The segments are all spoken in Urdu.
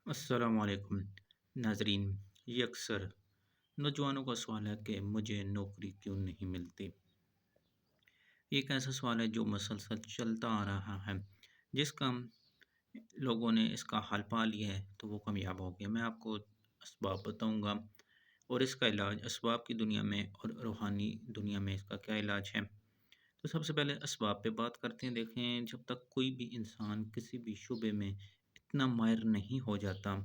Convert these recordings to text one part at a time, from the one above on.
السلام علیکم ناظرین، یہ اکثر نوجوانوں کا سوال ہے کہ مجھے نوکری کیوں نہیں ملتی۔ یہ ایک ایسا سوال ہے جو مسلسل چلتا آ رہا ہے، جس کا لوگوں نے اس کا حل پا لیا ہے تو وہ کامیاب ہو گیا۔ میں آپ کو اسباب بتاؤں گا اور اس کا علاج، اسباب کی دنیا میں اور روحانی دنیا میں اس کا کیا علاج ہے۔ تو سب سے پہلے اسباب پہ بات کرتے ہیں۔ دیکھیں، جب تک کوئی بھی انسان کسی بھی شعبے میں اتنا ماہر نہیں ہو جاتا،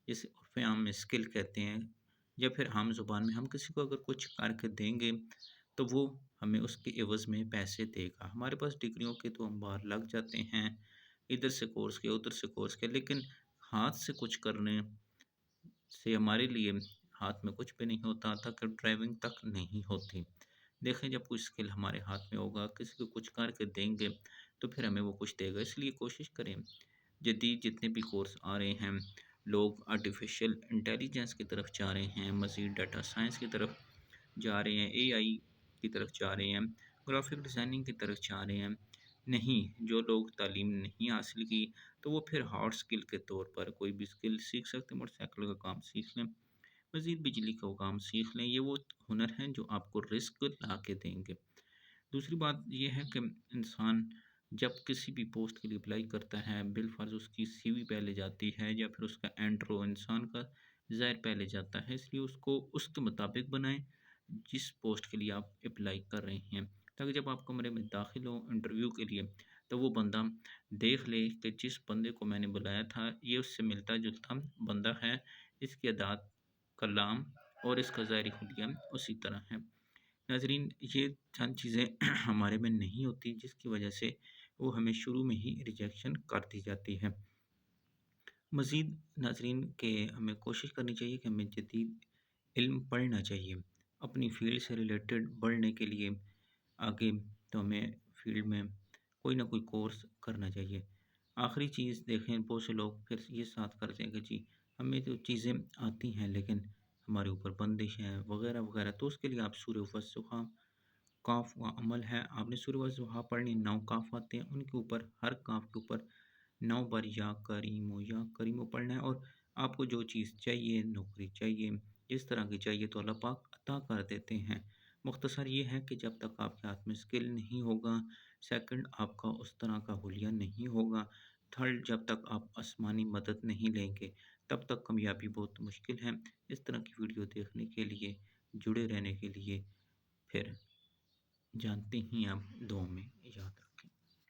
جسے عرف عام میں اسکل کہتے ہیں، یا پھر عام زبان میں ہم کسی کو اگر کچھ کر کے دیں گے تو وہ ہمیں اس کے عوض میں پیسے دے گا۔ ہمارے پاس ڈگریوں کے تو انبار لگ جاتے ہیں، ادھر سے کورس کیا ادھر سے کورس کیا، لیکن ہاتھ سے کچھ کرنے سے ہمارے لیے ہاتھ میں کچھ بھی نہیں ہوتا تک ڈرائیونگ تک نہیں ہوتی۔ دیکھیں، جب کوئی اسکل ہمارے ہاتھ میں ہوگا، کسی کو کچھ کر کے دیں گے تو پھر ہمیں وہ کچھ دے گا۔ اس لیے کوشش کریں، جدید جتنے بھی کورس آ رہے ہیں، لوگ آرٹیفیشل انٹیلیجنس کی طرف جا رہے ہیں، مزید ڈیٹا سائنس کی طرف جا رہے ہیں، اے آئی کی طرف جا رہے ہیں، گرافک ڈیزائننگ کی طرف جا رہے ہیں۔ نہیں، جو لوگ تعلیم نہیں حاصل کی تو وہ پھر ہارڈ اسکل کے طور پر کوئی بھی اسکل سیکھ سکتے ہیں۔ موٹر سائیکل کا کام سیکھ لیں، مزید بجلی کا کام سیکھ لیں، یہ وہ ہنر ہیں جو آپ کو رزق لا کے دیں گے۔ دوسری بات یہ ہے کہ انسان جب کسی بھی پوسٹ کے لیے اپلائی کرتا ہے، بالفرض اس کی سی وی پہلے جاتی ہے یا پھر اس کا انٹرو انسان کا ظاہر پہلے جاتا ہے، اس لیے اس کو اس کے مطابق بنائیں جس پوسٹ کے لیے آپ اپلائی کر رہے ہیں، تاکہ جب آپ کمرے میں داخل ہو انٹرویو کے لیے تو وہ بندہ دیکھ لے کہ جس بندے کو میں نے بلایا تھا یہ اس سے ملتا جلتا بندہ ہے، اس کی عادات، کلام اور اس کا ظاہری حلیہ اسی طرح ہے۔ ناظرین، یہ چند چیزیں ہمارے میں نہیں ہوتی، جس کی وجہ سے وہ ہمیں شروع میں ہی ریجیکشن کر دی جاتی ہے۔ مزید ناظرین کہ ہمیں کوشش کرنی چاہیے کہ ہمیں جدید علم پڑھنا چاہیے، اپنی فیلڈ سے ریلیٹڈ بڑھنے کے لیے آگے، تو ہمیں فیلڈ میں کوئی نہ کوئی کورس کرنا چاہیے۔ آخری چیز دیکھیں، بہت سے لوگ پھر یہ ساتھ کرتے ہیں کہ جی ہمیں تو چیزیں آتی ہیں لیکن ہمارے اوپر بندش ہے وغیرہ وغیرہ، تو اس کے لیے آپ سورہ والضحیٰ، کاف و عمل ہے، آپ نے سورہ والضحیٰ پڑھنی، 9 کاف آتے ہیں، ان کے اوپر ہر کاف کے اوپر 9 بار یا کریمو پڑھنا ہے، اور آپ کو جو چیز چاہیے، نوکری چاہیے، جس طرح کی چاہیے تو اللہ پاک عطا کر دیتے ہیں۔ مختصر یہ ہے کہ جب تک آپ کے ہاتھ میں اسکل نہیں ہوگا، سیکنڈ آپ کا اس طرح کا حلیہ نہیں ہوگا، تھرڈ جب تک آپ آسمانی مدد نہیں لیں گے، تب تک کامیابی بہت مشکل ہے۔ اس طرح کی ویڈیو دیکھنے کے لیے، جڑے رہنے کے لیے، پھر جانتے ہی آپ دعاؤں میں یاد رکھیں۔